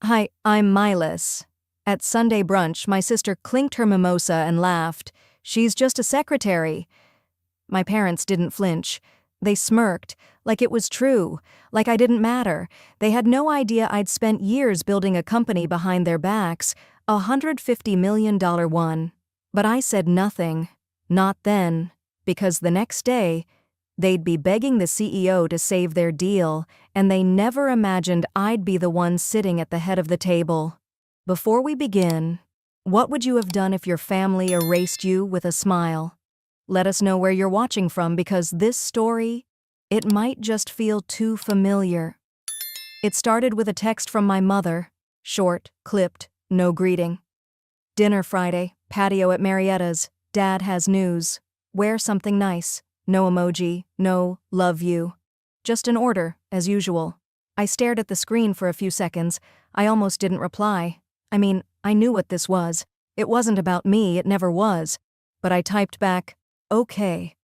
Hi, I'm Milas. At Sunday brunch, my sister clinked her mimosa and laughed. She's just a secretary. My parents didn't flinch. They smirked, like it was true, like I didn't matter. They had no idea I'd spent years building a company behind their backs, $150 million one. But I said nothing. Not then. Because the next day, they'd be begging the CEO to save their deal, and they never imagined I'd be the one sitting at the head of the table. Before we begin, what would you have done if your family erased you with a smile? Let us know where you're watching from because this story, it might just feel too familiar. It started with a text from my mother, short, clipped, no greeting. Dinner Friday, patio at Marietta's, Dad has news. Wear something nice. No emoji, no love you. Just an order, as usual. I stared at the screen for a few seconds. I almost didn't reply. I knew what this was. It wasn't about me, it never was. But I typed back, okay.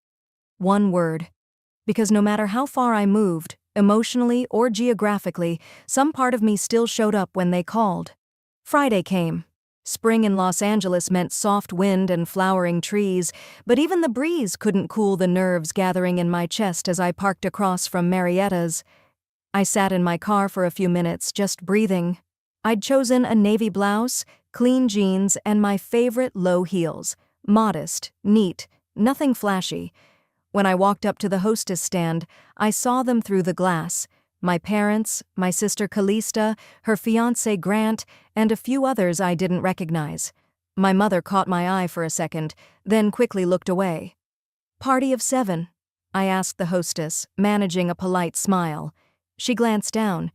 One word. Because no matter how far I moved, emotionally or geographically, some part of me still showed up when they called. Friday came. Spring in Los Angeles meant soft wind and flowering trees, but even the breeze couldn't cool the nerves gathering in my chest as I parked across from Marietta's. I sat in my car for a few minutes, just breathing. I'd chosen a navy blouse, clean jeans, and my favorite low heels. Modest, neat, nothing flashy. When I walked up to the hostess stand, I saw them through the glass. My parents, my sister Callista, her fiancé Grant, and a few others I didn't recognize. My mother caught my eye for a second, then quickly looked away. "Party of 7?" I asked the hostess, managing a polite smile. She glanced down.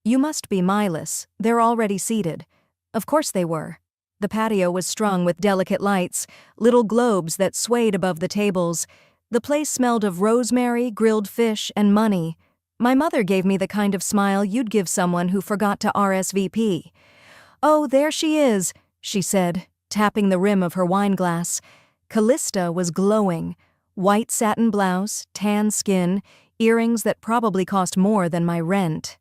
"You must be Milas. They're already seated." Of course they were. The patio was strung with delicate lights, little globes that swayed above the tables. The place smelled of rosemary, grilled fish, and money. My mother gave me the kind of smile you'd give someone who forgot to RSVP. "Oh, there she is," she said, tapping the rim of her wine glass. Callista was glowing. White satin blouse, tan skin, earrings that probably cost more than my rent.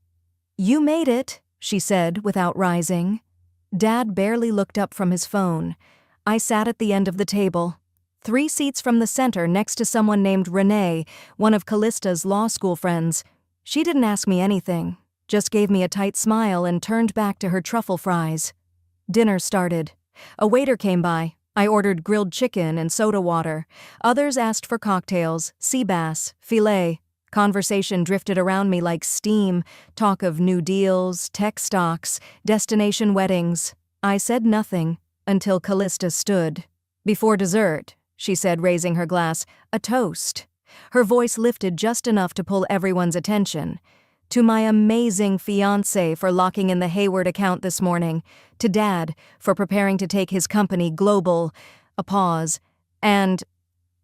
"You made it," she said without rising. Dad barely looked up from his phone. I sat at the end of the table, 3 seats from the center next to someone named Renee, one of Callista's law school friends. She didn't ask me anything, just gave me a tight smile and turned back to her truffle fries. Dinner started. A waiter came by. I ordered grilled chicken and soda water. Others asked for cocktails, sea bass, filet. Conversation drifted around me like steam, talk of new deals, tech stocks, destination weddings. I said nothing until Callista stood. "Before dessert," she said, raising her glass, "a toast." Her voice lifted just enough to pull everyone's attention. "To my amazing fiancé for locking in the Hayward account this morning. To Dad for preparing to take his company global." A pause. "And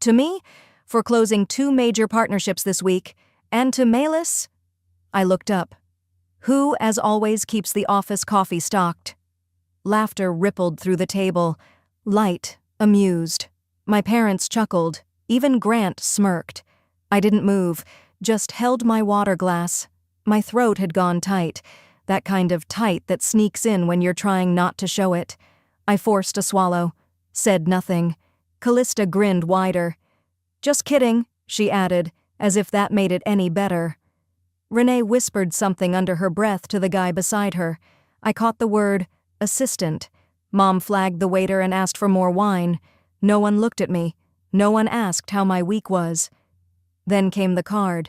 to me for closing 2 major partnerships this week. And to Milas." I looked up. "Who, as always, keeps the office coffee stocked." Laughter rippled through the table. Light, amused. My parents chuckled. Even Grant smirked. I didn't move, just held my water glass. My throat had gone tight, that kind of tight that sneaks in when you're trying not to show it. I forced a swallow, said nothing. Callista grinned wider. "Just kidding," she added, as if that made it any better. Renee whispered something under her breath to the guy beside her. I caught the word, assistant. Mom flagged the waiter and asked for more wine. No one looked at me. No one asked how my week was. Then came the card.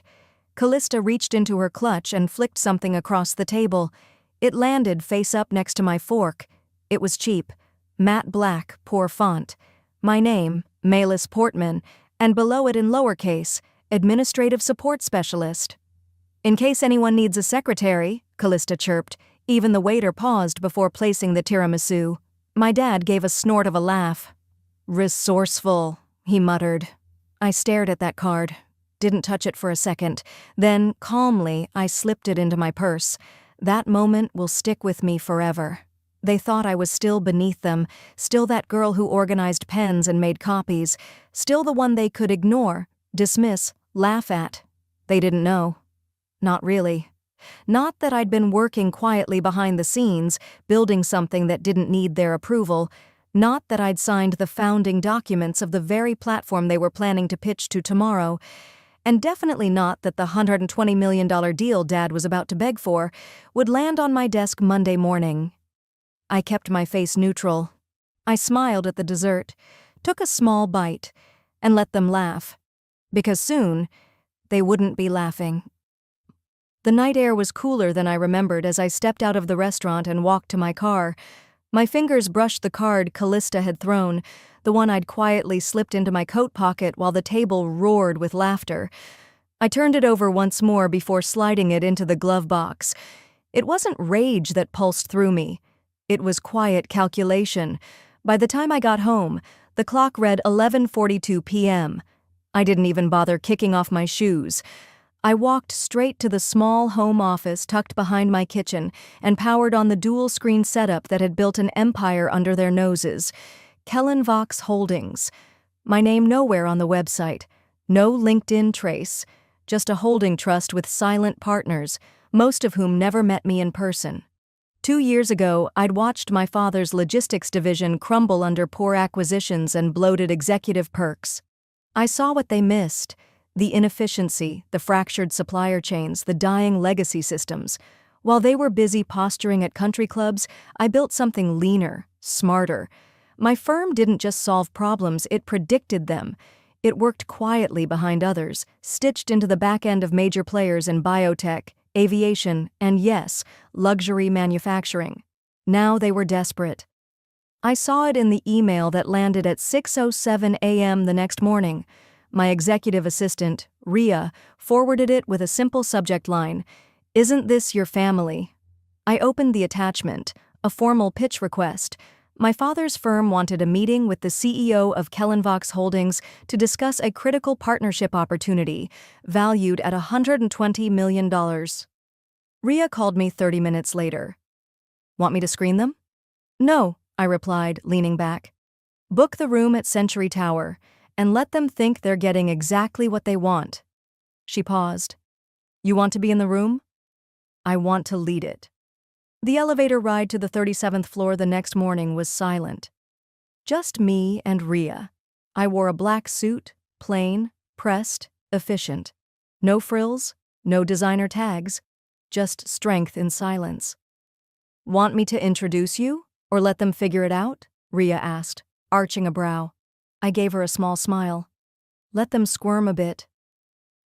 Callista reached into her clutch and flicked something across the table. It landed face up next to my fork. It was cheap. Matte black, poor font. My name, Milas Portman, and below it in lowercase, Administrative Support Specialist. "In case anyone needs a secretary," Callista chirped. Even the waiter paused before placing the tiramisu. My dad gave a snort of a laugh. "Resourceful," he muttered. I stared at that card, didn't touch it for a second. Then, calmly, I slipped it into my purse. That moment will stick with me forever. They thought I was still beneath them, still that girl who organized pens and made copies, still the one they could ignore, dismiss, laugh at. They didn't know. Not really. Not that I'd been working quietly behind the scenes, building something that didn't need their approval. Not that I'd signed the founding documents of the very platform they were planning to pitch to tomorrow. And definitely not that the $120 million deal Dad was about to beg for would land on my desk Monday morning. I kept my face neutral. I smiled at the dessert, took a small bite, and let them laugh. Because soon, they wouldn't be laughing. The night air was cooler than I remembered as I stepped out of the restaurant and walked to my car. My fingers brushed the card Callista had thrown, the one I'd quietly slipped into my coat pocket while the table roared with laughter. I turned it over once more before sliding it into the glove box. It wasn't rage that pulsed through me. It was quiet calculation. By the time I got home, the clock read 11:42 p.m. I didn't even bother kicking off my shoes. I walked straight to the small home office tucked behind my kitchen and powered on the dual-screen setup that had built an empire under their noses. Kellenvox Holdings. My name nowhere on the website. No LinkedIn trace. Just a holding trust with silent partners, most of whom never met me in person. 2 years ago, I'd watched my father's logistics division crumble under poor acquisitions and bloated executive perks. I saw what they missed. The inefficiency, the fractured supplier chains, the dying legacy systems. While they were busy posturing at country clubs, I built something leaner, smarter. My firm didn't just solve problems, it predicted them. It worked quietly behind others, stitched into the back end of major players in biotech, aviation, and yes, luxury manufacturing. Now they were desperate. I saw it in the email that landed at 6:07 a.m. the next morning. My executive assistant, Ria, forwarded it with a simple subject line, "Isn't this your family?" I opened the attachment, a formal pitch request. My father's firm wanted a meeting with the CEO of Kellenvox Holdings to discuss a critical partnership opportunity, valued at $120 million. Ria called me 30 minutes later. "Want me to screen them?" "No," I replied, leaning back. "Book the room at Century Tower, and let them think they're getting exactly what they want." She paused. "You want to be in the room?" "I want to lead it." The elevator ride to the 37th floor the next morning was silent. Just me and Ria. I wore a black suit, plain, pressed, efficient. No frills, no designer tags, just strength in silence. "Want me to introduce you, or let them figure it out?" Ria asked, arching a brow. I gave her a small smile. "Let them squirm a bit."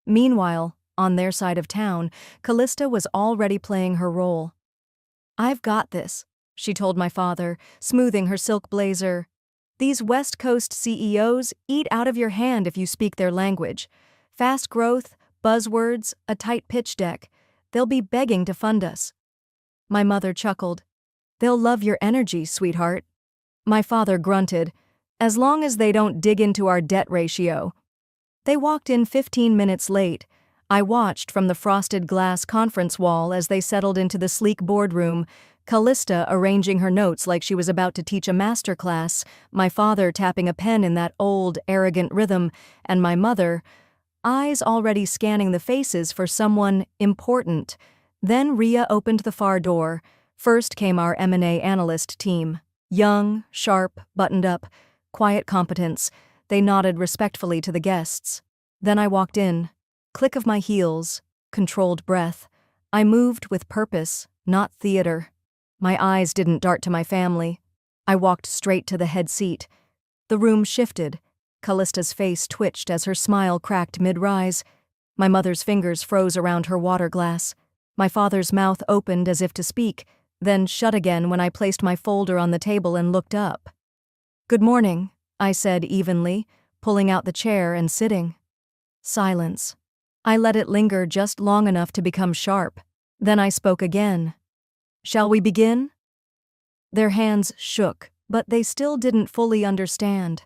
Meanwhile, on their side of town, Callista was already playing her role. "I've got this," she told my father, smoothing her silk blazer. "These West Coast CEOs eat out of your hand if you speak their language. Fast growth, buzzwords, a tight pitch deck. They'll be begging to fund us." My mother chuckled. "They'll love your energy, sweetheart." My father grunted. "As long as they don't dig into our debt ratio." They walked in 15 minutes late. I watched from the frosted glass conference wall as they settled into the sleek boardroom, Callista arranging her notes like she was about to teach a master class, my father tapping a pen in that old, arrogant rhythm, and my mother, eyes already scanning the faces for someone important. Then Ria opened the far door. First came our M&A analyst team. Young, sharp, buttoned up, quiet competence. They nodded respectfully to the guests. Then I walked in. Click of my heels, controlled breath. I moved with purpose, not theater. My eyes didn't dart to my family. I walked straight to the head seat. The room shifted. Callista's face twitched as her smile cracked mid-rise. My mother's fingers froze around her water glass. My father's mouth opened as if to speak, then shut again when I placed my folder on the table and looked up. "Good morning," I said evenly, pulling out the chair and sitting. Silence. I let it linger just long enough to become sharp. Then I spoke again. "Shall we begin?" Their hands shook, but they still didn't fully understand.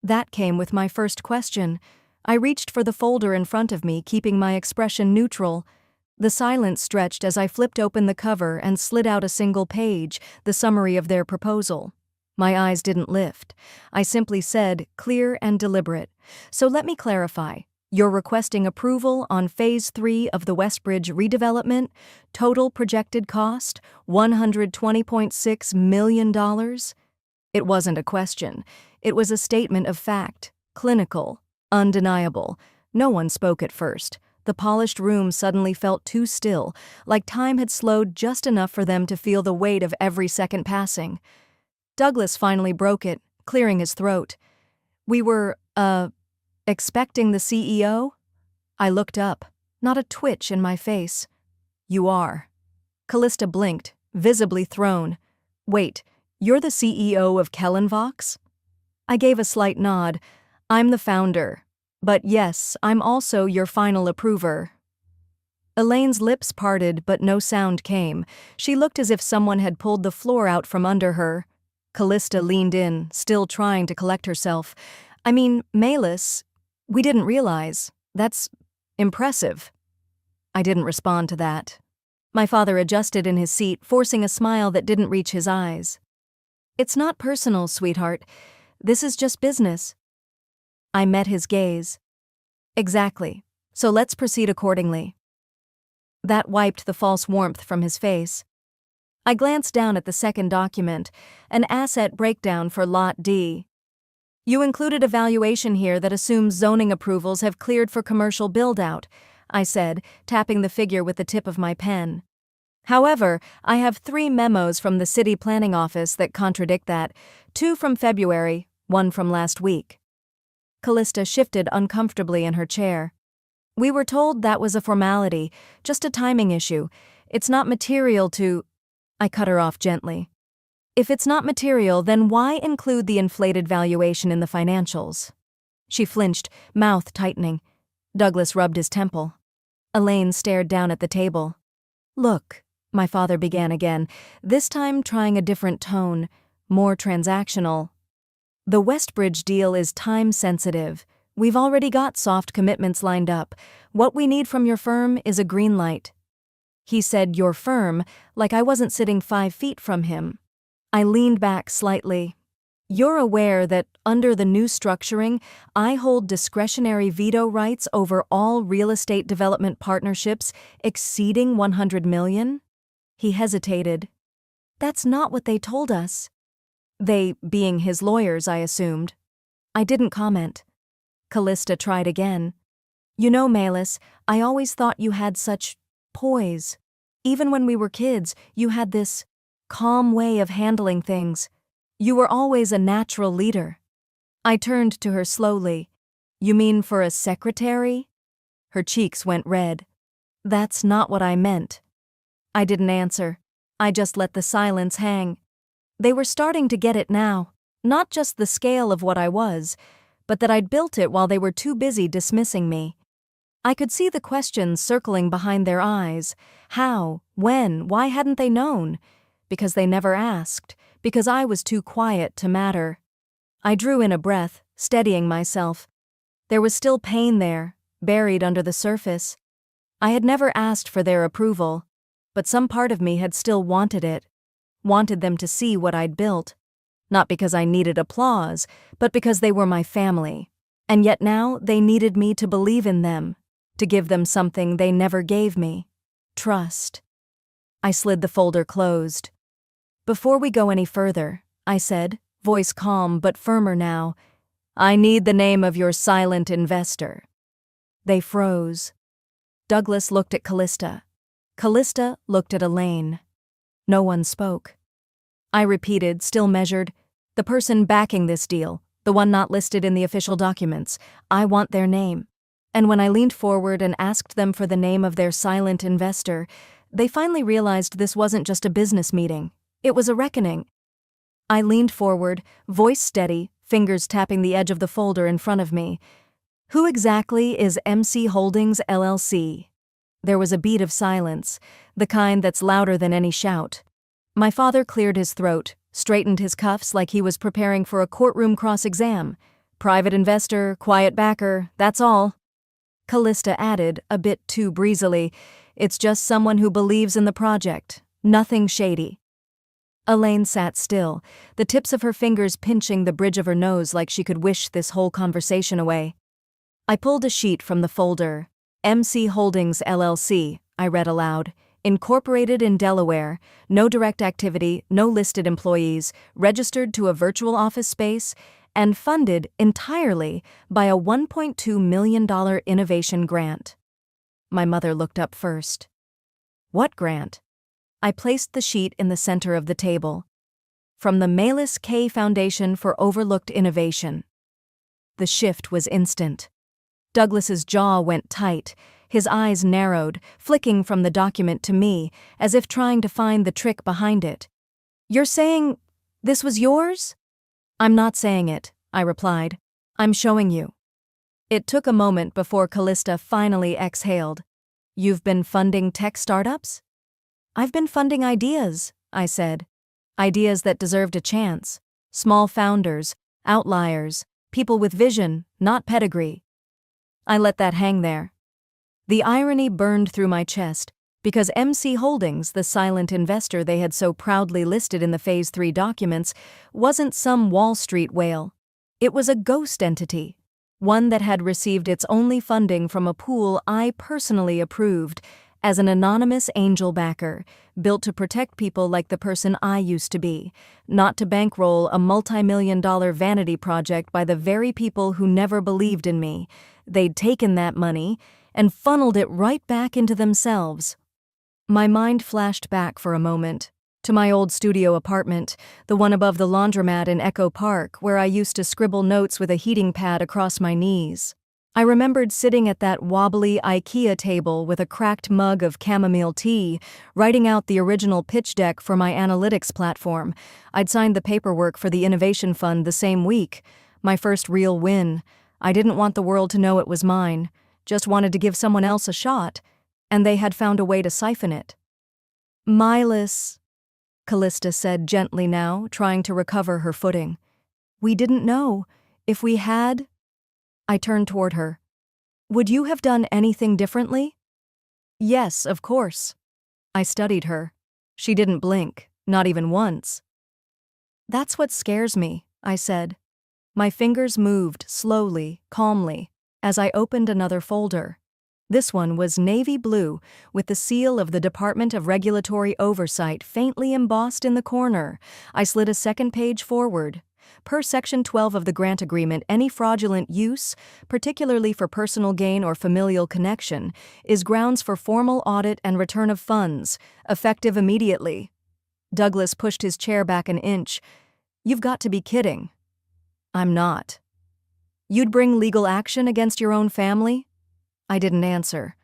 That came with my first question. I reached for the folder in front of me, keeping my expression neutral. The silence stretched as I flipped open the cover and slid out a single page, the summary of their proposal. My eyes didn't lift. I simply said, clear and deliberate, "So let me clarify. You're requesting approval on Phase 3 of the Westbridge redevelopment, total projected cost $120.6 million. It wasn't a question. It was a statement of fact, clinical, undeniable. No one spoke at first. The polished room suddenly felt too still, like time had slowed just enough for them to feel the weight of every second passing. Douglas finally broke it, clearing his throat. We were, expecting the CEO? I looked up, not a twitch in my face. You are. Callista blinked, visibly thrown. Wait, you're the CEO of Kellenvox? I gave a slight nod. I'm the founder. But yes, I'm also your final approver. Elaine's lips parted, but no sound came. She looked as if someone had pulled the floor out from under her. Callista leaned in, still trying to collect herself. I mean, Melis, we didn't realize. That's impressive. I didn't respond to that. My father adjusted in his seat, forcing a smile that didn't reach his eyes. It's not personal, sweetheart. This is just business. I met his gaze. Exactly. So let's proceed accordingly. That wiped the false warmth from his face. I glanced down at the second document, an asset breakdown for Lot D. You included a valuation here that assumes zoning approvals have cleared for commercial build-out, I said, tapping the figure with the tip of my pen. However, I have 3 memos from the city planning office that contradict that, 2 from February, 1 from last week. Callista shifted uncomfortably in her chair. We were told that was a formality, just a timing issue. It's not material to... I cut her off gently. If it's not material, then why include the inflated valuation in the financials? She flinched, mouth tightening. Douglas rubbed his temple. Elaine stared down at the table. Look, my father began again, this time trying a different tone, more transactional. The Westbridge deal is time-sensitive. We've already got soft commitments lined up. What we need from your firm is a green light. He said your firm, like I wasn't sitting 5 feet from him. I leaned back slightly. You're aware that, under the new structuring, I hold discretionary veto rights over all real estate development partnerships exceeding $100 million? He hesitated. That's not what they told us. They being his lawyers, I assumed. I didn't comment. Callista tried again. You know, Melis, I always thought you had such poise. Even when we were kids, you had this calm way of handling things. You were always a natural leader. I turned to her slowly. You mean for a secretary? Her cheeks went red. That's not what I meant. I didn't answer. I just let the silence hang. They were starting to get it now, not just the scale of what I was, but that I'd built it while they were too busy dismissing me. I could see the questions circling behind their eyes. How? When? Why hadn't they known? Because they never asked. Because I was too quiet to matter. I drew in a breath, steadying myself. There was still pain there, buried under the surface. I had never asked for their approval, but some part of me had still wanted it. Wanted them to see what I'd built. Not because I needed applause, but because they were my family. And yet now they needed me to believe in them, to give them something they never gave me. Trust. I slid the folder closed. Before we go any further, I said, voice calm but firmer now, I need the name of your silent investor. They froze. Douglas looked at Callista. Callista looked at Elaine. No one spoke. I repeated, still measured, the person backing this deal, the one not listed in the official documents. I want their name. And when I leaned forward and asked them for the name of their silent investor, they finally realized this wasn't just a business meeting. It was a reckoning. I leaned forward, voice steady, fingers tapping the edge of the folder in front of me. Who exactly is MC Holdings LLC? There was a beat of silence, the kind that's louder than any shout. My father cleared his throat, straightened his cuffs like he was preparing for a courtroom cross-exam. Private investor, quiet backer, that's all. Callista added, a bit too breezily, it's just someone who believes in the project. Nothing shady. Elaine sat still, the tips of her fingers pinching the bridge of her nose like she could wish this whole conversation away. I pulled a sheet from the folder. MC Holdings LLC, I read aloud. Incorporated in Delaware, no direct activity, no listed employees, registered to a virtual office space, and funded entirely by a $1.2 million innovation grant. My mother looked up first. What grant? I placed the sheet in the center of the table. From the Melis K Foundation for Overlooked Innovation. The shift was instant. Douglas's jaw went tight, his eyes narrowed, flicking from the document to me, as if trying to find the trick behind it. You're saying this was yours? I'm not saying it, I replied. I'm showing you. It took a moment before Callista finally exhaled. You've been funding tech startups? I've been funding ideas, I said. Ideas that deserved a chance. Small founders, outliers, people with vision, not pedigree. I let that hang there. The irony burned through my chest, because MC Holdings, the silent investor they had so proudly listed in the Phase 3 documents, wasn't some Wall Street whale. It was a ghost entity, one that had received its only funding from a pool I personally approved, as an anonymous angel backer, built to protect people like the person I used to be, not to bankroll a multi-million-dollar vanity project by the very people who never believed in me. They'd taken that money and funneled it right back into themselves. My mind flashed back for a moment, to my old studio apartment, the one above the laundromat in Echo Park, where I used to scribble notes with a heating pad across my knees. I remembered sitting at that wobbly IKEA table with a cracked mug of chamomile tea, writing out the original pitch deck for my analytics platform. I'd signed the paperwork for the Innovation Fund the same week. My first real win. I didn't want the world to know it was mine, just wanted to give someone else a shot, and they had found a way to siphon it. Melis, Callista said gently now, trying to recover her footing. We didn't know. If we had... I turned toward her. Would you have done anything differently? Yes, of course. I studied her. She didn't blink, not even once. That's what scares me, I said. My fingers moved slowly, calmly, as I opened another folder. This one was navy blue, with the seal of the Department of Regulatory Oversight faintly embossed in the corner. I slid a second page forward. Per Section 12 of the grant agreement, any fraudulent use, particularly for personal gain or familial connection, is grounds for formal audit and return of funds, effective immediately. Douglas pushed his chair back an inch. You've got to be kidding. I'm not. You'd bring legal action against your own family? I didn't answer.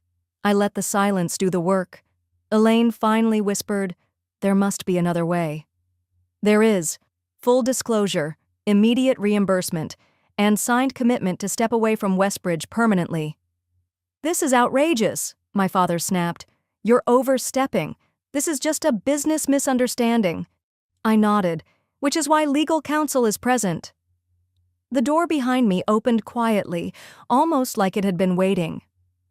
I let the silence do the work. Elaine finally whispered, there must be another way. There is. Full disclosure, immediate reimbursement, and signed commitment to step away from Westbridge permanently. This is outrageous, my father snapped. You're overstepping. This is just a business misunderstanding. I nodded, which is why legal counsel is present. The door behind me opened quietly, almost like it had been waiting.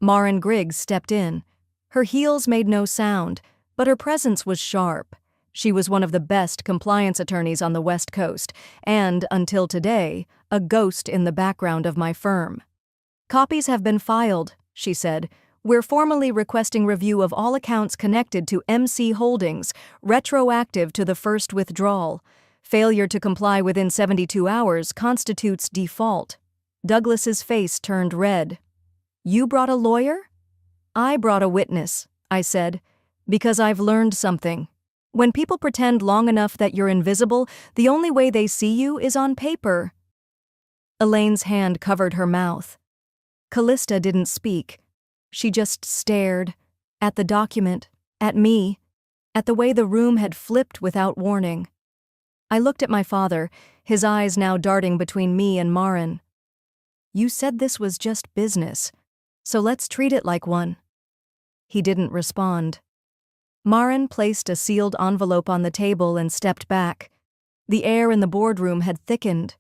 Maren Griggs stepped in. Her heels made no sound, but her presence was sharp. She was one of the best compliance attorneys on the West Coast, and, until today, a ghost in the background of my firm. Copies have been filed, she said. We're formally requesting review of all accounts connected to MC Holdings, retroactive to the first withdrawal. Failure to comply within 72 hours constitutes default. Douglas's face turned red. You brought a lawyer? I brought a witness, I said, because I've learned something. When people pretend long enough that you're invisible, the only way they see you is on paper. Elaine's hand covered her mouth. Callista didn't speak. She just stared. At the document, at me, at the way the room had flipped without warning. I looked at my father, his eyes now darting between me and Maren. You said this was just business, so let's treat it like one. He didn't respond. Maren placed a sealed envelope on the table and stepped back. The air in the boardroom had thickened.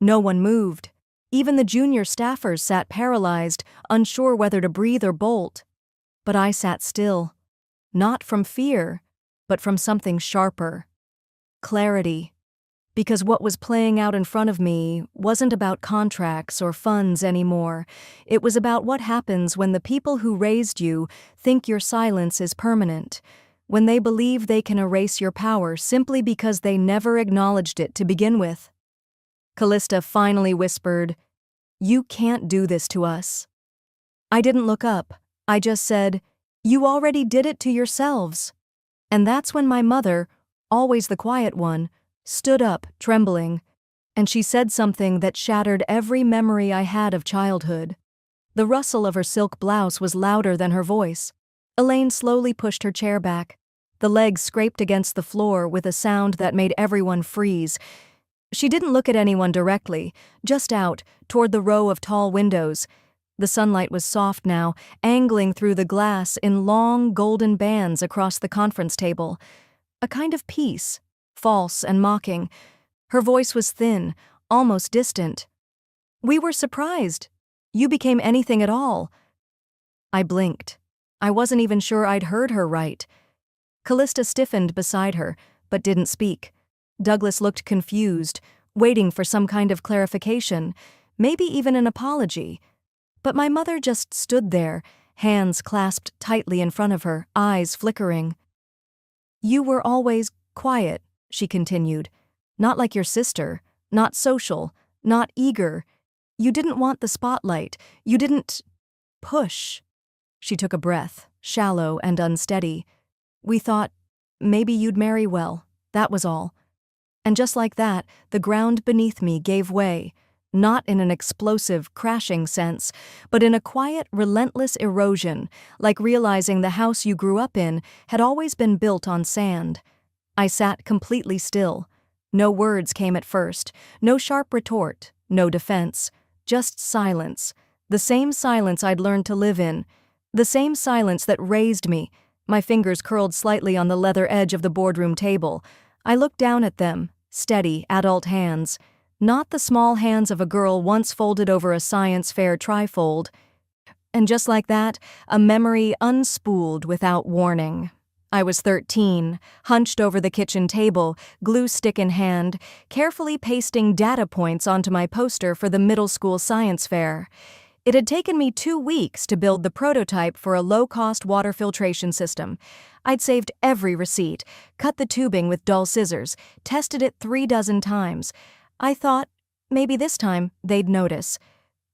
No one moved. Even the junior staffers sat paralyzed, unsure whether to breathe or bolt. But I sat still. Not from fear, but from something sharper. Clarity. because what was playing out in front of me wasn't about contracts or funds anymore. It was about what happens when the people who raised you think your silence is permanent, when they believe they can erase your power simply because they never acknowledged it to begin with. Callista finally whispered, "You can't do this to us." I didn't look up. I just said, "You already did it to yourselves." And that's when my mother, always the quiet one, stood up, trembling, and she said something that shattered every memory I had of childhood. The rustle of her silk blouse was louder than her voice. Elaine slowly pushed her chair back. The legs scraped against the floor with a sound that made everyone freeze. She didn't look at anyone directly, just out, toward the row of tall windows. The sunlight was soft now, angling through the glass in long, golden bands across the conference table. A kind of peace, false and mocking. Her voice was thin, almost distant. "We were surprised. You became anything at all." I blinked. I wasn't even sure I'd heard her right. Callista stiffened beside her, but didn't speak. Douglas looked confused, waiting for some kind of clarification, maybe even an apology. But my mother just stood there, hands clasped tightly in front of her, eyes flickering. "You were always quiet," she continued. "Not like your sister, not social, not eager. You didn't want the spotlight. You didn't push." She took a breath, shallow and unsteady. "We thought maybe you'd marry well, that was all." And just like that, the ground beneath me gave way, not in an explosive, crashing sense, but in a quiet, relentless erosion, like realizing the house you grew up in had always been built on sand. I sat completely still. No words came at first, no sharp retort, no defense, just silence. The same silence I'd learned to live in, the same silence that raised me. My fingers curled slightly on the leather edge of the boardroom table. I looked down at them, steady, adult hands, not the small hands of a girl once folded over a science fair trifold. And just like that, a memory unspooled without warning. I was 13, hunched over the kitchen table, glue stick in hand, carefully pasting data points onto my poster for the middle school science fair. It had taken me 2 weeks to build the prototype for a low-cost water filtration system. I'd saved every receipt, cut the tubing with dull scissors, tested it 3 dozen times. I thought, maybe this time they'd notice.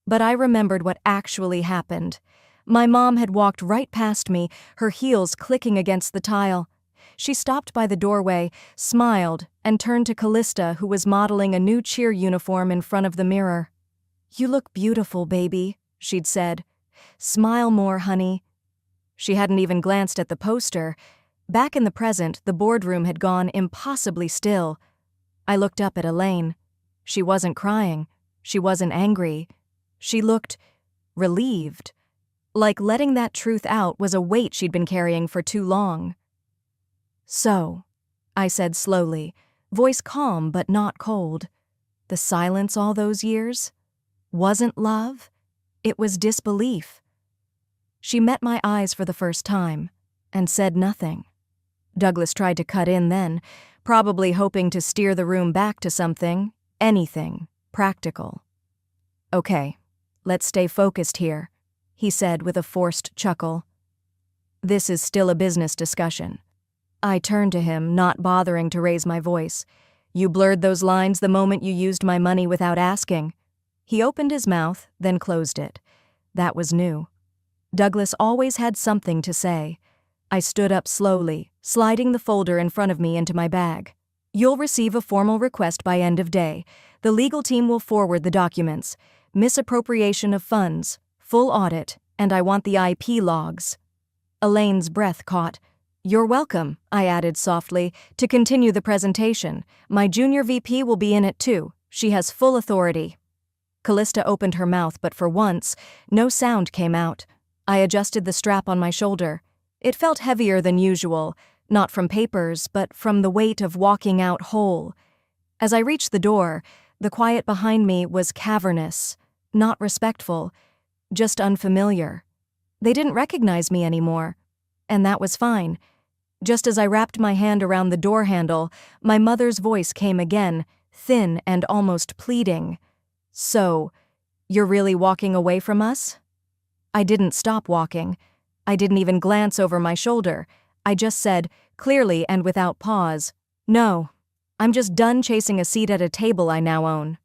But I remembered what actually happened. My mom had walked right past me, her heels clicking against the tile. She stopped by the doorway, smiled, and turned to Callista, who was modeling a new cheer uniform in front of the mirror. "You look beautiful, baby," she'd said. "Smile more, honey." She hadn't even glanced at the poster. Back in the present, the boardroom had gone impossibly still. I looked up at Elaine. She wasn't crying. She wasn't angry. She looked relieved. Like letting that truth out was a weight she'd been carrying for too long. "So," I said slowly, voice calm but not cold, "the silence all those years wasn't love, it was disbelief." She met my eyes for the first time and said nothing. Douglas tried to cut in then, probably hoping to steer the room back to something, anything, practical. "Okay, let's stay focused here," he said with a forced chuckle. "This is still a business discussion." I turned to him, not bothering to raise my voice. "You blurred those lines the moment you used my money without asking." He opened his mouth, then closed it. That was new. Douglas always had something to say. I stood up slowly, sliding the folder in front of me into my bag. "You'll receive a formal request by end of day. The legal team will forward the documents. Misappropriation of funds, full audit, and I want the IP logs." Elaine's breath caught. "You're welcome," I added softly, "to continue the presentation. My junior VP will be in it too. She has full authority." Callista opened her mouth, but for once, no sound came out. I adjusted the strap on my shoulder. It felt heavier than usual, not from papers, but from the weight of walking out whole. As I reached the door, the quiet behind me was cavernous, not respectful, just unfamiliar. They didn't recognize me anymore, and that was fine. Just as I wrapped my hand around the door handle, my mother's voice came again, thin and almost pleading. "So, you're really walking away from us?" I didn't stop walking. I didn't even glance over my shoulder. I just said, clearly and without pause, "No, I'm just done chasing a seat at a table I now own."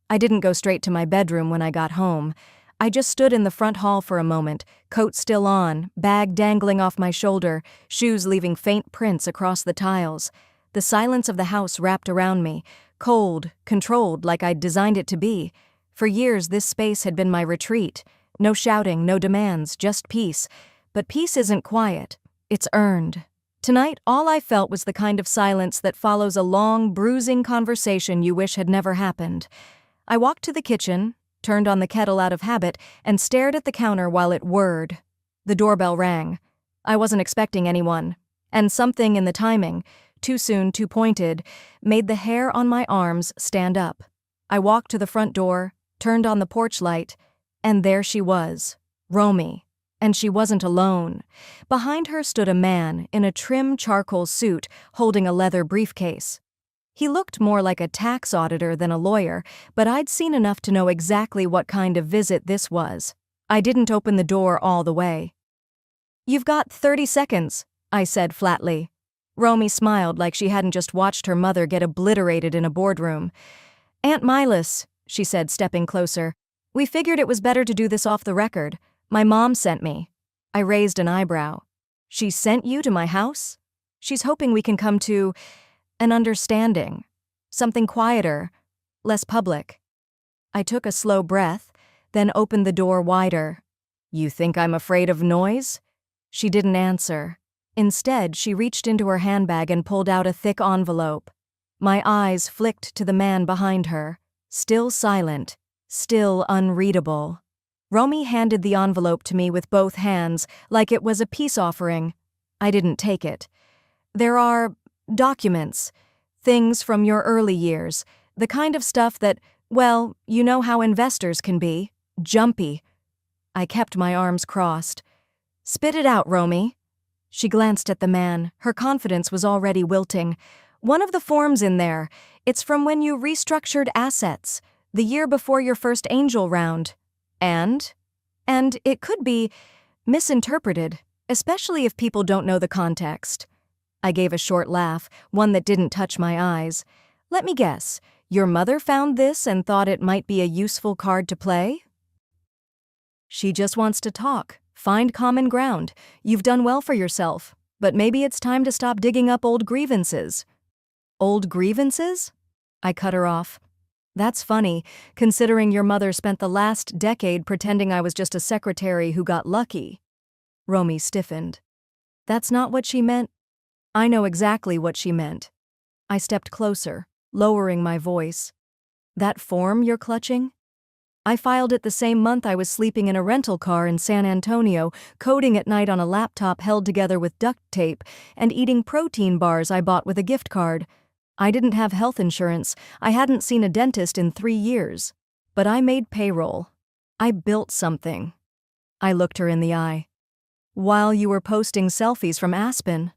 I didn't go straight to my bedroom when I got home. I just stood in the front hall for a moment, coat still on, bag dangling off my shoulder, shoes leaving faint prints across the tiles. The silence of the house wrapped around me, cold, controlled like I'd designed it to be. For years this space had been my retreat. No shouting, no demands, just peace. But peace isn't quiet. It's earned. Tonight, all I felt was the kind of silence that follows a long, bruising conversation you wish had never happened. I walked to the kitchen, turned on the kettle out of habit, and stared at the counter while it whirred. The doorbell rang. I wasn't expecting anyone. And something in the timing, too soon, too pointed, made the hair on my arms stand up. I walked to the front door, turned on the porch light, and there she was, Romy. And she wasn't alone. Behind her stood a man in a trim charcoal suit holding a leather briefcase. He looked more like a tax auditor than a lawyer, but I'd seen enough to know exactly what kind of visit this was. I didn't open the door all the way. "You've got 30 seconds, I said flatly. Romy smiled like she hadn't just watched her mother get obliterated in a boardroom. "Aunt Milas," she said, stepping closer, "we figured it was better to do this off the record. My mom sent me." I raised an eyebrow. "She sent you to my house? She's hoping we can come to an understanding. Something quieter, less public." I took a slow breath, then opened the door wider. "You think I'm afraid of noise?" She didn't answer. Instead, she reached into her handbag and pulled out a thick envelope. My eyes flicked to the man behind her, still silent, still unreadable. Romy handed the envelope to me with both hands, like it was a peace offering. I didn't take it. "There are documents, things from your early years, the kind of stuff that, well, you know how investors can be, jumpy." I kept my arms crossed. "Spit it out, Romy." She glanced at the man. Her confidence was already wilting. "One of the forms in there. It's from when you restructured assets, the year before your first angel round. And it could be misinterpreted, especially if people don't know the context." I gave a short laugh, one that didn't touch my eyes. "Let me guess, your mother found this and thought it might be a useful card to play?" "She just wants to talk, find common ground. You've done well for yourself, but maybe it's time to stop digging up old grievances." "Old grievances?" I cut her off. "That's funny, considering your mother spent the last decade pretending I was just a secretary who got lucky." Romy stiffened. "That's not what she meant." "I know exactly what she meant." I stepped closer, lowering my voice. "That form you're clutching? I filed it the same month I was sleeping in a rental car in San Antonio, coding at night on a laptop held together with duct tape, and eating protein bars I bought with a gift card. I didn't have health insurance. I hadn't seen a dentist in 3 years. But I made payroll. I built something." I looked her in the eye. "While you were posting selfies from Aspen."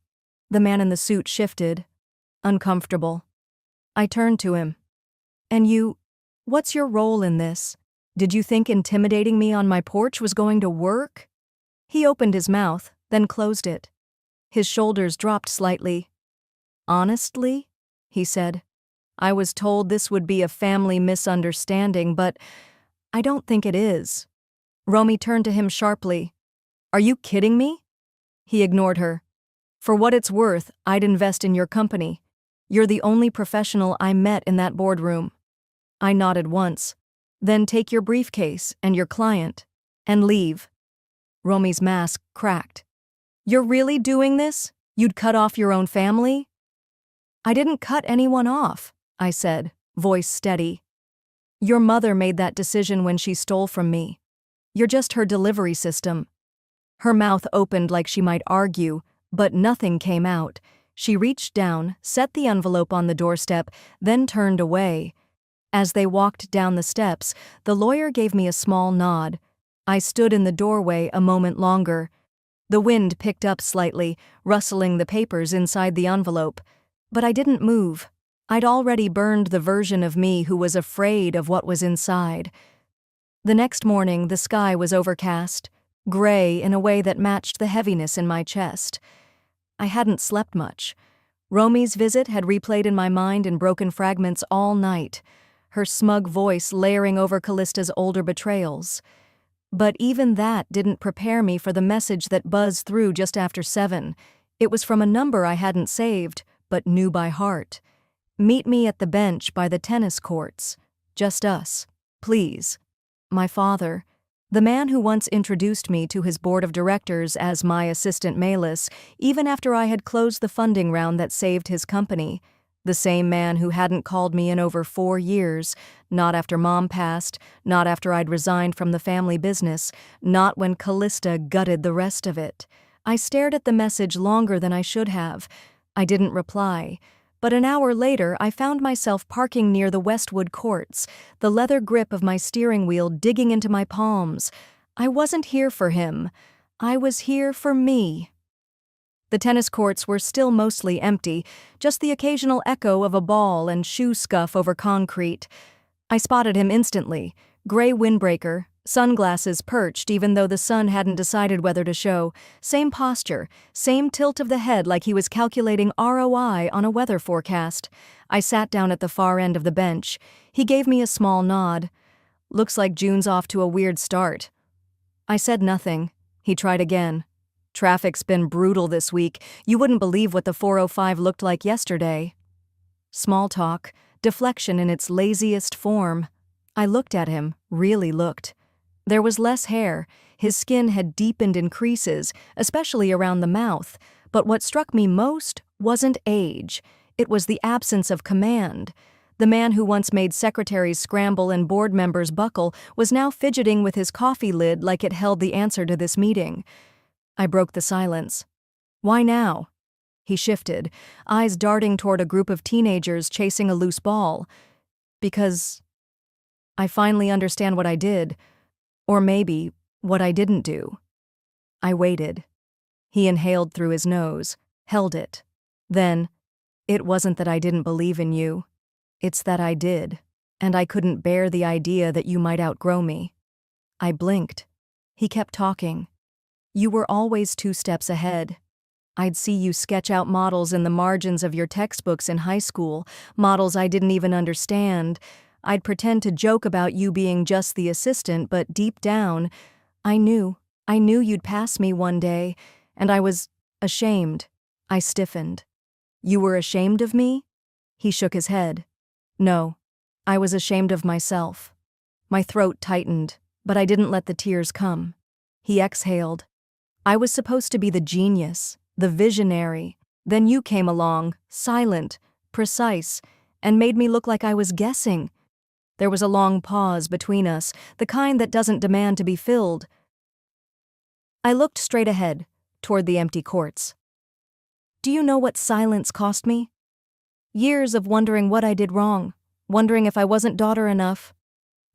The man in the suit shifted, uncomfortable. I turned to him. "And what's your role in this? Did you think intimidating me on my porch was going to work?" He opened his mouth, then closed it. His shoulders dropped slightly. "Honestly," he said, "I was told this would be a family misunderstanding, but I don't think it is." Romy turned to him sharply. "Are you kidding me?" He ignored her. "For what it's worth, I'd invest in your company. You're the only professional I met in that boardroom." I nodded once. "Then take your briefcase and your client and leave." Romy's mask cracked. "You're really doing this? You'd cut off your own family?" "I didn't cut anyone off," I said, voice steady. "Your mother made that decision when she stole from me. You're just her delivery system." Her mouth opened like she might argue, but nothing came out. She reached down, set the envelope on the doorstep, then turned away. As they walked down the steps, the lawyer gave me a small nod. I stood in the doorway a moment longer. The wind picked up slightly, rustling the papers inside the envelope. But I didn't move. I'd already burned the version of me who was afraid of what was inside. The next morning, the sky was overcast, gray in a way that matched the heaviness in my chest. I hadn't slept much. Romy's visit had replayed in my mind in broken fragments all night, her smug voice layering over Callista's older betrayals. But even that didn't prepare me for the message that buzzed through just after 7. It was from a number I hadn't saved, but knew by heart. Meet me at the bench by the tennis courts. Just us. Please. My father, the man who once introduced me to his board of directors as my assistant Malus, even after I had closed the funding round that saved his company. The same man who hadn't called me in over 4 years, not after Mom passed, not after I'd resigned from the family business, not when Callista gutted the rest of it. I stared at the message longer than I should have. I didn't reply. But an hour later, I found myself parking near the Westwood courts, the leather grip of my steering wheel digging into my palms. I wasn't here for him. I was here for me. The tennis courts were still mostly empty, just the occasional echo of a ball and shoe scuff over concrete. I spotted him instantly. Gray windbreaker, sunglasses perched even though the sun hadn't decided whether to show, same posture, same tilt of the head like he was calculating ROI on a weather forecast. I sat down at the far end of the bench. He gave me a small nod. Looks like June's off to a weird start. I said nothing. He tried again. Traffic's been brutal this week. You wouldn't believe what the 405 looked like yesterday. Small talk, deflection in its laziest form. I looked at him, really looked. There was less hair, his skin had deepened in creases, especially around the mouth, but what struck me most wasn't age, it was the absence of command. The man who once made secretaries scramble and board members buckle was now fidgeting with his coffee lid like it held the answer to this meeting. I broke the silence. Why now? He shifted, eyes darting toward a group of teenagers chasing a loose ball. Because I finally understand what I did. Or maybe, what I didn't do. I waited. He inhaled through his nose, held it. Then, it wasn't that I didn't believe in you. It's that I did, and I couldn't bear the idea that you might outgrow me. I blinked. He kept talking. You were always 2 steps ahead. I'd see you sketch out models in the margins of your textbooks in high school, models I didn't even understand. I'd pretend to joke about you being just the assistant, but deep down, I knew you'd pass me one day, and I was ashamed. I stiffened. You were ashamed of me? He shook his head. No, I was ashamed of myself. My throat tightened, but I didn't let the tears come. He exhaled. I was supposed to be the genius, the visionary. Then you came along, silent, precise, and made me look like I was guessing. There was a long pause between us, the kind that doesn't demand to be filled. I looked straight ahead, toward the empty courts. Do you know what silence cost me? Years of wondering what I did wrong, wondering if I wasn't daughter enough.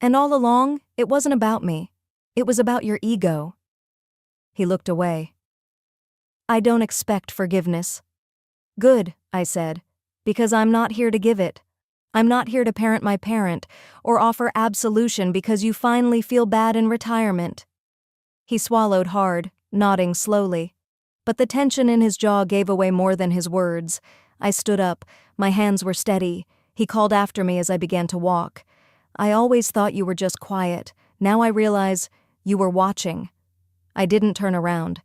And all along, it wasn't about me. It was about your ego. He looked away. I don't expect forgiveness. Good, I said, because I'm not here to give it. I'm not here to parent my parent or offer absolution because you finally feel bad in retirement. He swallowed hard, nodding slowly. But the tension in his jaw gave away more than his words. I stood up. My hands were steady. He called after me as I began to walk. I always thought you were just quiet. Now I realize you were watching. I didn't turn around.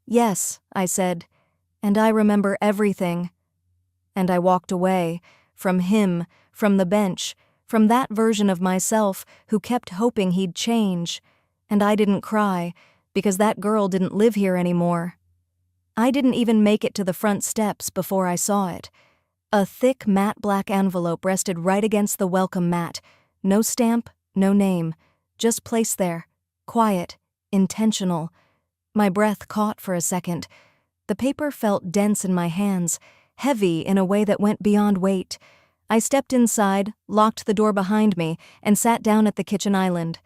Yes, I said, and I remember everything. And I walked away, from him, from the bench, from that version of myself who kept hoping he'd change. And I didn't cry, because that girl didn't live here anymore. I didn't even make it to the front steps before I saw it. A thick matte black envelope rested right against the welcome mat. No stamp, no name, just placed there, quiet, intentional. My breath caught for a second. The paper felt dense in my hands, heavy in a way that went beyond weight. I stepped inside, locked the door behind me, and sat down at the kitchen island.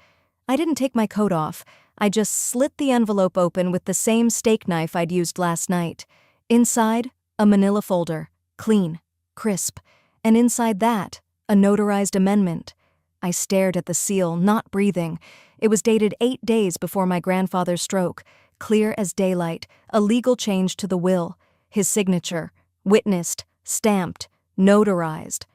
I didn't take my coat off. I just slit the envelope open with the same steak knife I'd used last night. Inside, a manila folder, clean, crisp, And inside that, a notarized amendment. I stared at the seal, not breathing. It was dated 8 days before my grandfather's stroke, clear as daylight, a legal change to the will. His signature, witnessed, stamped, notarized.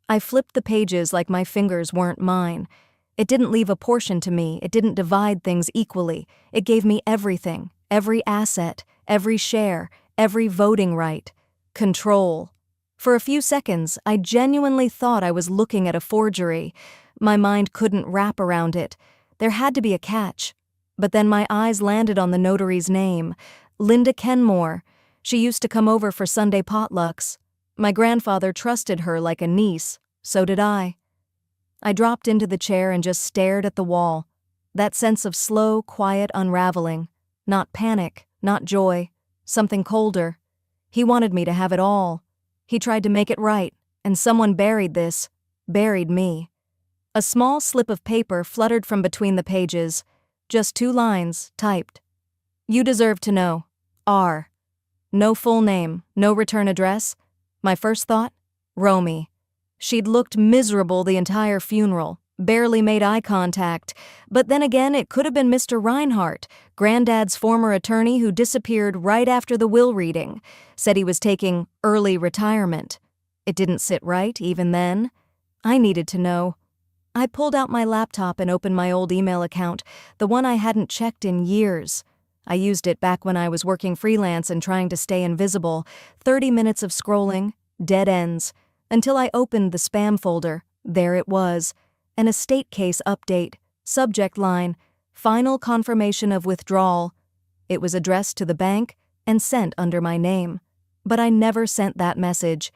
I flipped the pages like my fingers weren't mine. It didn't leave a portion to me, it didn't divide things equally. It gave me everything, every asset, every share, every voting right. Control. For a few seconds, I genuinely thought I was looking at a forgery. My mind couldn't wrap around it. There had to be a catch. But then my eyes landed on the notary's name, Linda Kenmore. She used to come over for Sunday potlucks. My grandfather trusted her like a niece, so did I. I dropped into the chair and just stared at the wall. That sense of slow, quiet unraveling. Not panic, not joy, something colder. He wanted me to have it all. He tried to make it right, and someone buried this, buried me. A small slip of paper fluttered from between the pages, just 2 lines, typed. You deserve to know. R. No full name, no return address. My first thought? Romy. She'd looked miserable the entire funeral, barely made eye contact. But then again, it could have been Mr. Reinhardt, Granddad's former attorney who disappeared right after the will reading, said he was taking early retirement. It didn't sit right, even then. I needed to know. I pulled out my laptop and opened my old email account, the one I hadn't checked in years. I used it back when I was working freelance and trying to stay invisible. 30 minutes of scrolling, dead ends, until I opened the spam folder. There it was. An estate case update, subject line, final confirmation of withdrawal. It was addressed to the bank and sent under my name. But I never sent that message.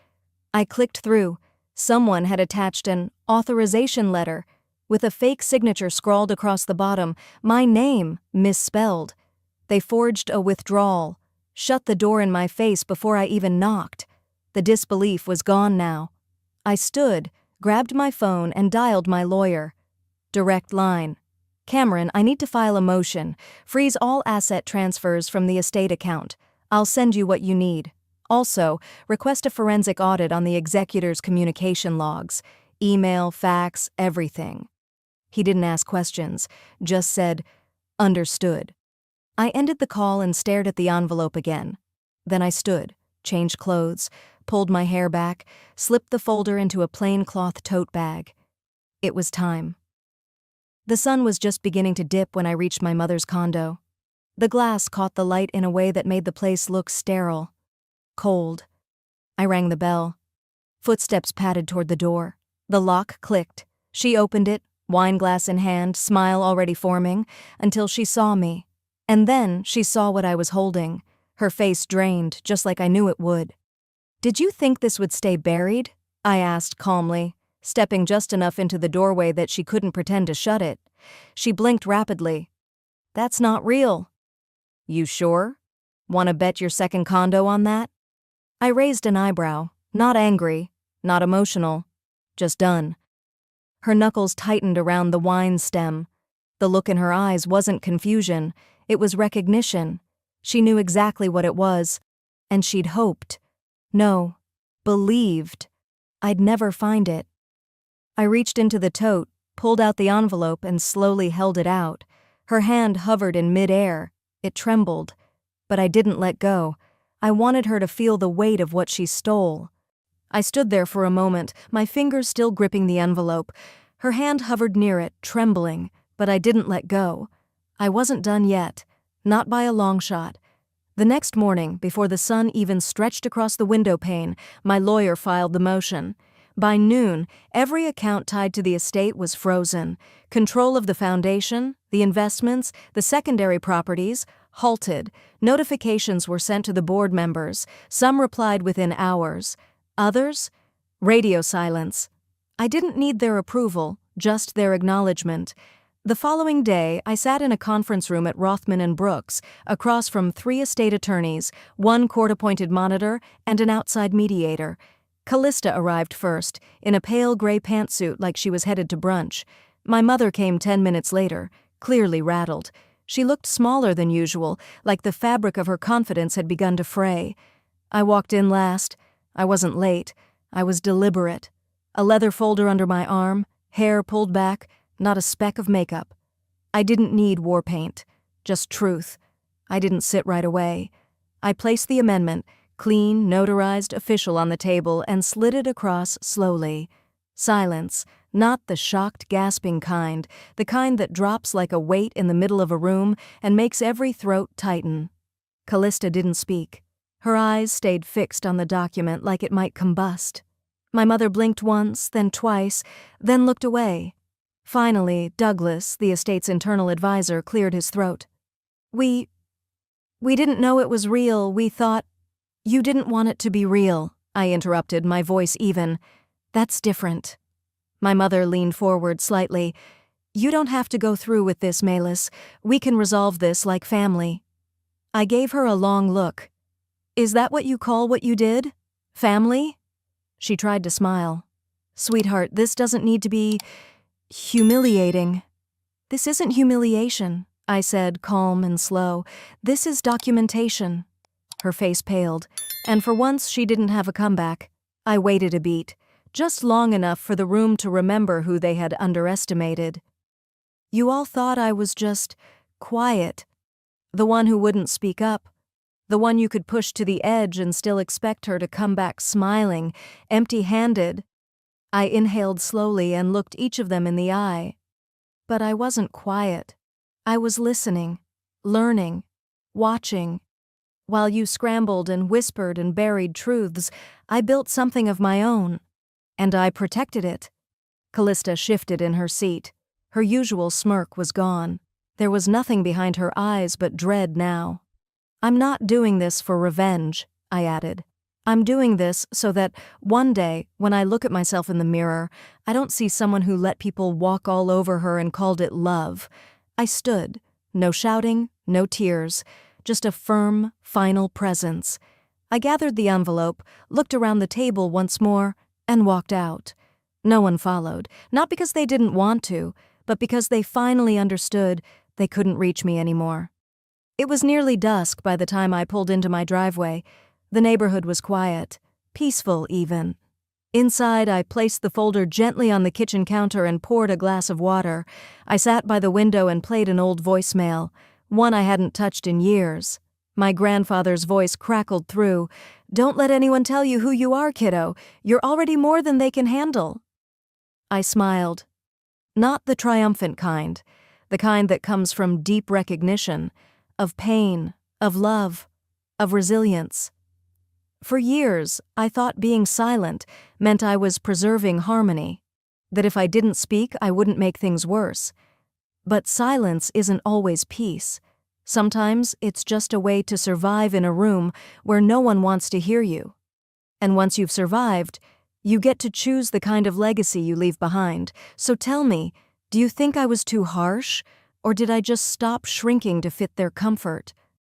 I clicked through. Someone had attached an authorization letter with a fake signature scrawled across the bottom, my name misspelled. They forged a withdrawal, shut the door in my face before I even knocked. The disbelief was gone now. I stood, grabbed my phone, and dialed my lawyer. Direct line. Cameron, I need to file a motion. Freeze all asset transfers from the estate account. I'll send you what you need. Also, request a forensic audit on the executor's communication logs. Email, fax, everything. He didn't ask questions, just said, understood. I ended the call and stared at the envelope again. Then I stood, changed clothes, pulled my hair back, slipped the folder into a plain cloth tote bag. It was time. The sun was just beginning to dip when I reached my mother's condo. The glass caught the light in a way that made the place look sterile. Cold. I rang the bell. Footsteps padded toward the door. The lock clicked. She opened it, wine glass in hand, smile already forming, until she saw me. And then she saw what I was holding. Her face drained, just like I knew it would. Did you think this would stay buried? I asked calmly, stepping just enough into the doorway that she couldn't pretend to shut it. She blinked rapidly. That's not real. You sure? Want to bet your second condo on that? I raised an eyebrow, not angry, not emotional, just done. Her knuckles tightened around the wine stem. The look in her eyes wasn't confusion, it was recognition. She knew exactly what it was, and she'd hoped. No, believed. I'd never find it. I reached into the tote, pulled out the envelope, and slowly held it out. Her hand hovered in midair. It trembled. But I didn't let go. I wanted her to feel the weight of what she stole. I stood there for a moment, my fingers still gripping the envelope. Her hand hovered near it, trembling, but I didn't let go. I wasn't done yet, not by a long shot. The next morning, before the sun even stretched across the window pane, my lawyer filed the motion. By noon, every account tied to the estate was frozen. Control of the foundation, the investments, the secondary properties, halted. Notifications were sent to the board members. Some replied within hours. Others? Radio silence. I didn't need their approval, just their acknowledgement. The following day, I sat in a conference room at Rothman and Brooks, across from 3 estate attorneys, 1 court-appointed monitor, and an outside mediator. Callista arrived first, in a pale gray pantsuit like she was headed to brunch. My mother came 10 minutes later, clearly rattled. She looked smaller than usual, like the fabric of her confidence had begun to fray. I walked in last. I wasn't late. I was deliberate. A leather folder under my arm, hair pulled back, not a speck of makeup. I didn't need war paint, just truth. I didn't sit right away. I placed the amendment, clean, notarized, official, on the table and slid it across slowly. Silence, not the shocked, gasping kind, the kind that drops like a weight in the middle of a room and makes every throat tighten. Callista didn't speak. Her eyes stayed fixed on the document like it might combust. My mother blinked once, then twice, then looked away. Finally, Douglas, the estate's internal advisor, cleared his throat. We didn't know it was real. We thought— You didn't want it to be real, I interrupted, my voice even. That's different. My mother leaned forward slightly. You don't have to go through with this, Melis. We can resolve this like family. I gave her a long look. Is that what you call what you did? Family? She tried to smile. Sweetheart, this doesn't need to be humiliating. This isn't humiliation, I said, calm and slow. This is documentation. Her face paled, and for once she didn't have a comeback. I waited a beat, just long enough for the room to remember who they had underestimated. You all thought I was just quiet, the one who wouldn't speak up, the one you could push to the edge and still expect her to come back smiling, empty-handed. I inhaled slowly and looked each of them in the eye. But I wasn't quiet. I was listening, learning, watching. While you scrambled and whispered and buried truths, I built something of my own. And I protected it. Callista shifted in her seat. Her usual smirk was gone. There was nothing behind her eyes but dread now. I'm not doing this for revenge, I added. I'm doing this so that one day, when I look at myself in the mirror, I don't see someone who let people walk all over her and called it love. I stood. No shouting, no tears. Just a firm, final presence. I gathered the envelope, looked around the table once more, and walked out. No one followed, not because they didn't want to, but because they finally understood they couldn't reach me anymore. It was nearly dusk by the time I pulled into my driveway. The neighborhood was quiet, peaceful even. Inside, I placed the folder gently on the kitchen counter and poured a glass of water. I sat by the window and played an old voicemail, one I hadn't touched in years. My grandfather's voice crackled through. Don't let anyone tell you who you are, kiddo. You're already more than they can handle. I smiled. Not the triumphant kind, the kind that comes from deep recognition, of pain, of love, of resilience. For years, I thought being silent meant I was preserving harmony, that if I didn't speak, I wouldn't make things worse. But silence isn't always peace. Sometimes it's just a way to survive in a room where no one wants to hear you. And once you've survived, you get to choose the kind of legacy you leave behind. So tell me, do you think I was too harsh, or did I just stop shrinking to fit their comfort?